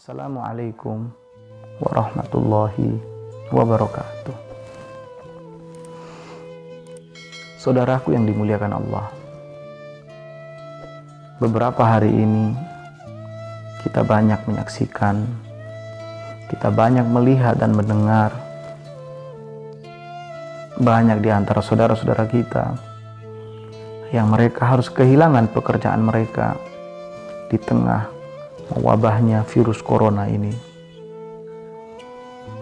Assalamualaikum warahmatullahi wabarakatuh. Saudaraku yang dimuliakan Allah, beberapa hari ini kita banyak menyaksikan, kita banyak melihat dan mendengar banyak di antara saudara-saudara kita yang mereka harus kehilangan pekerjaan mereka di tengah wabahnya virus corona ini.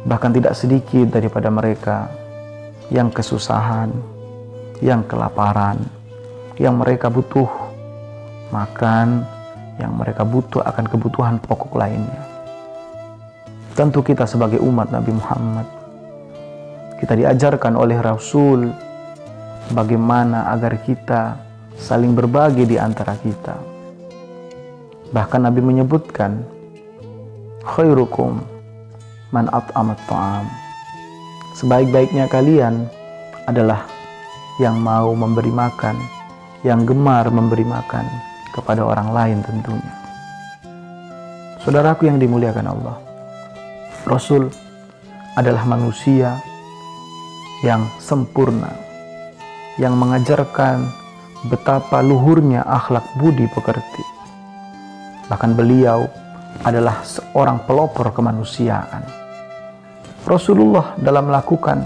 Bahkan tidak sedikit daripada mereka yang kesusahan, yang kelaparan, yang mereka butuh makan, yang mereka butuh akan kebutuhan pokok lainnya. Tentu kita sebagai umat Nabi Muhammad, kita diajarkan oleh Rasul bagaimana agar kita saling berbagi di antara kita. Bahkan Nabi menyebutkan, khairukum man at'amat ta'am. Sebaik-baiknya kalian adalah yang mau memberi makan, yang gemar memberi makan kepada orang lain tentunya. Saudaraku yang dimuliakan Allah, Rasul adalah manusia yang sempurna, yang mengajarkan betapa luhurnya akhlak budi pekerti. Bahkan beliau adalah seorang pelopor kemanusiaan. Rasulullah dalam melakukan,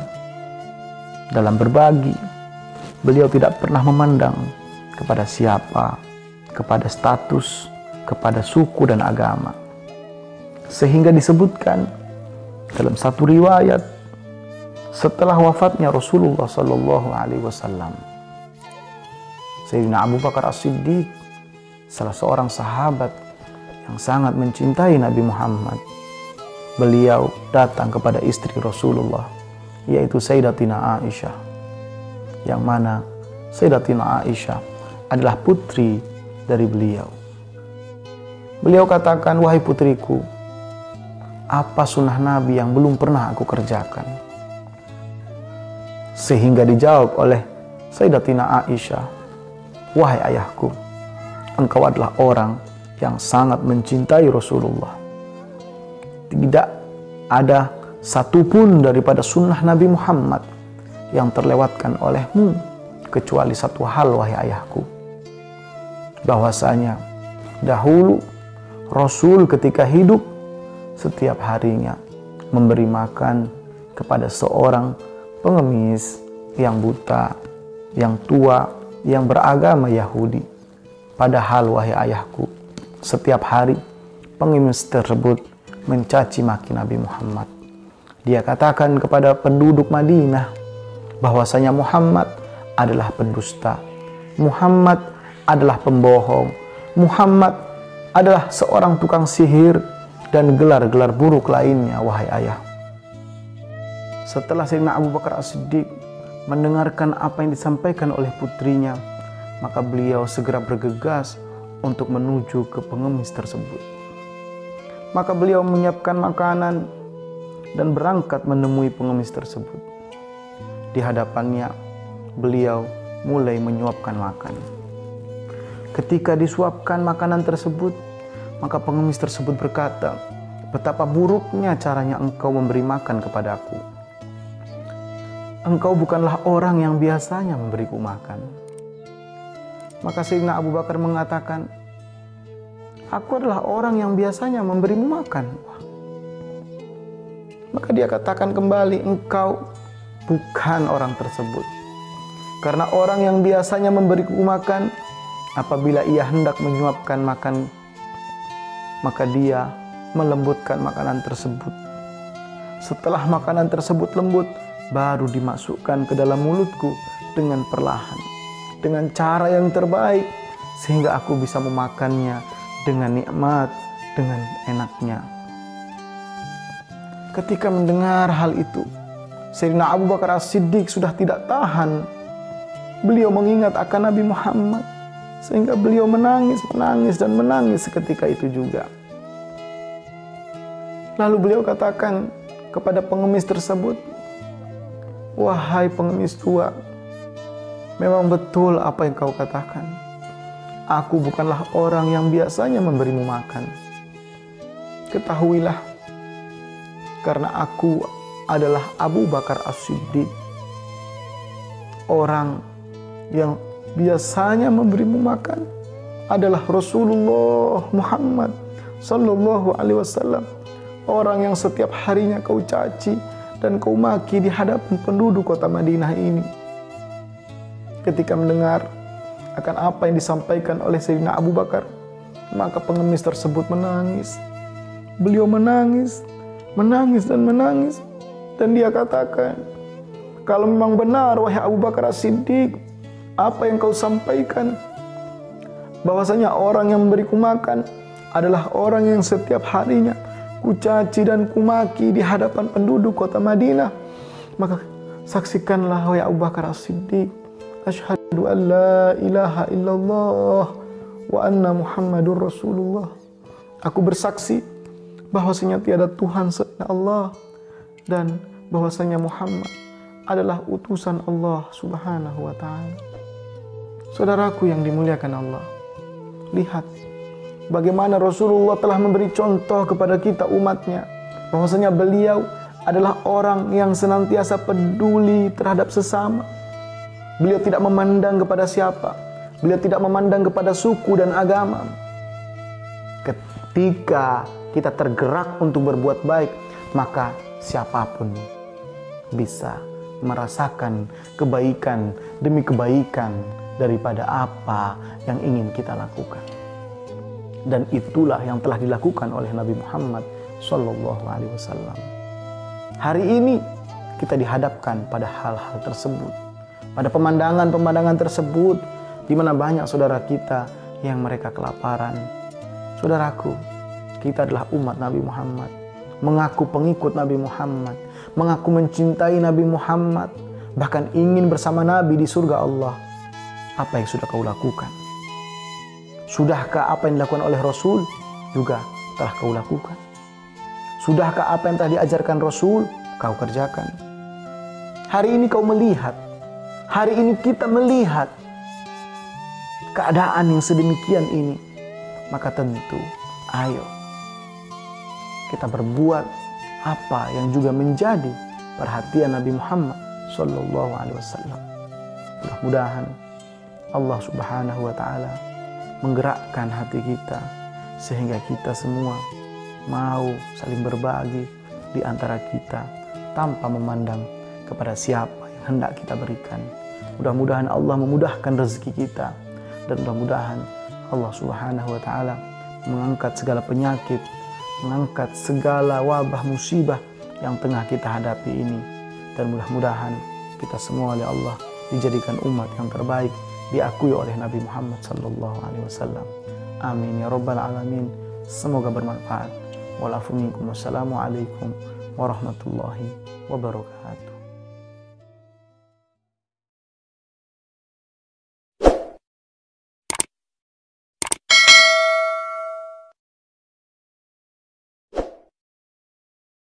dalam berbagi, beliau tidak pernah memandang kepada siapa, kepada status, kepada suku dan agama. Sehingga disebutkan dalam satu riwayat, setelah wafatnya Rasulullah SAW, Sayyidina Abu Bakar As-Siddiq, salah seorang sahabat yang sangat mencintai Nabi Muhammad, beliau datang kepada istri Rasulullah, yaitu Sayyidatina Aisyah, yang mana Sayyidatina Aisyah adalah putri dari beliau. Beliau katakan, wahai putriku, apa sunnah Nabi yang belum pernah aku kerjakan? Sehingga dijawab oleh Sayyidatina Aisyah, wahai ayahku, engkau adalah orang yang sangat mencintai Rasulullah. Tidak ada satupun daripada sunnah Nabi Muhammad yang terlewatkan olehmu, kecuali satu hal, wahai ayahku, bahwasanya dahulu Rasul ketika hidup setiap harinya memberi makan kepada seorang pengemis yang buta, yang tua, yang beragama Yahudi. Padahal wahai ayahku, setiap hari pengemis tersebut mencaci maki Nabi Muhammad. Dia katakan kepada penduduk Madinah bahwasanya Muhammad adalah pendusta, Muhammad adalah pembohong, Muhammad adalah seorang tukang sihir dan gelar-gelar buruk lainnya, wahai ayah. Setelah Sayyidina Abu Bakar As-Siddiq mendengarkan apa yang disampaikan oleh putrinya, maka beliau segera bergegas untuk menuju ke pengemis tersebut. Maka beliau menyiapkan makanan dan berangkat menemui pengemis tersebut. Di hadapannya beliau mulai menyuapkan makan. Ketika disuapkan makanan tersebut, maka pengemis tersebut berkata, betapa buruknya caranya engkau memberi makan kepadaku. Engkau bukanlah orang yang biasanya memberiku makan. Maka Sayyidina Abu Bakar mengatakan, aku adalah orang yang biasanya memberimu makan. Maka dia katakan kembali, engkau bukan orang tersebut. Karena orang yang biasanya memberiku makan, apabila ia hendak menyuapkan makan, maka dia melembutkan makanan tersebut. Setelah makanan tersebut lembut, baru dimasukkan ke dalam mulutku dengan perlahan, dengan cara yang terbaik, sehingga aku bisa memakannya dengan nikmat, dengan enaknya. Ketika mendengar hal itu, Sayyidina Abu Bakar As-Siddiq sudah tidak tahan. Beliau mengingat akan Nabi Muhammad, sehingga beliau menangis dan menangis seketika itu juga. Lalu beliau katakan kepada pengemis tersebut, wahai pengemis tua, memang betul apa yang kau katakan. Aku bukanlah orang yang biasanya memberimu makan. ketahuilah, karena aku adalah Abu Bakar As-Siddiq, orang yang biasanya memberimu makan adalah Rasulullah Muhammad Sallallahu Alaihi Wasallam, orang yang setiap harinya kau caci dan kau maki di hadapan penduduk kota Madinah ini. Ketika mendengar akan apa yang disampaikan oleh Sayyidina Abu Bakar, maka pengemis tersebut menangis. Beliau menangis dan menangis, dan dia katakan, kalau memang benar wahai Abu Bakar As-Siddiq apa yang kau sampaikan, bahwasanya orang yang memberiku makan adalah orang yang setiap harinya kucaci dan kumaki di hadapan penduduk kota Madinah, maka saksikanlah wahai Abu Bakar As-Siddiq, asyhadu an la ilaha illallah wa anna Muhammadur Rasulullah. Aku bersaksi bahwasanya tiada Tuhan selain Allah dan bahwasanya Muhammad adalah utusan Allah Subhanahu wa taala. Saudaraku yang dimuliakan Allah, lihat bagaimana Rasulullah telah memberi contoh kepada kita umatnya, bahwasanya beliau adalah orang yang senantiasa peduli terhadap sesama. Beliau tidak memandang kepada siapa, beliau tidak memandang kepada suku dan agama. Ketika kita tergerak untuk berbuat baik, maka siapapun bisa merasakan kebaikan demi kebaikan daripada apa yang ingin kita lakukan. Dan itulah yang telah dilakukan oleh Nabi Muhammad Sallallahu Alaihi Wasallam. Hari ini kita dihadapkan pada hal-hal tersebut, pada pemandangan-pemandangan tersebut, di mana banyak saudara kita yang mereka kelaparan. Saudaraku, kita adalah umat Nabi Muhammad, mengaku pengikut Nabi Muhammad, mengaku mencintai Nabi Muhammad, bahkan ingin bersama Nabi di surga Allah. Apa yang sudah kau lakukan? Sudahkah apa yang dilakukan oleh Rasul juga telah kau lakukan? Sudahkah apa yang telah diajarkan Rasul kau kerjakan? Hari ini kau melihat, hari ini kita melihat keadaan yang sedemikian ini, maka tentu ayo kita berbuat apa yang juga menjadi perhatian Nabi Muhammad Sallallahu Alaihi Wasallam. Mudah-mudahan Allah Subhanahu Wa Taala menggerakkan hati kita sehingga kita semua mau saling berbagi di antara kita tanpa memandang kepada siapa yang hendak kita berikan. Mudah-mudahan Allah memudahkan rezeki kita, dan mudah-mudahan Allah Subhanahu Wa Taala mengangkat segala penyakit, mengangkat segala wabah musibah yang tengah kita hadapi ini, dan mudah-mudahan kita semua oleh Allah dijadikan umat yang terbaik, diakui oleh Nabi Muhammad Sallallahu Alaihi Wasallam. Amin ya Rabbal Alamin. Semoga bermanfaat. Wassalamualaikum warahmatullahi wabarakatuh.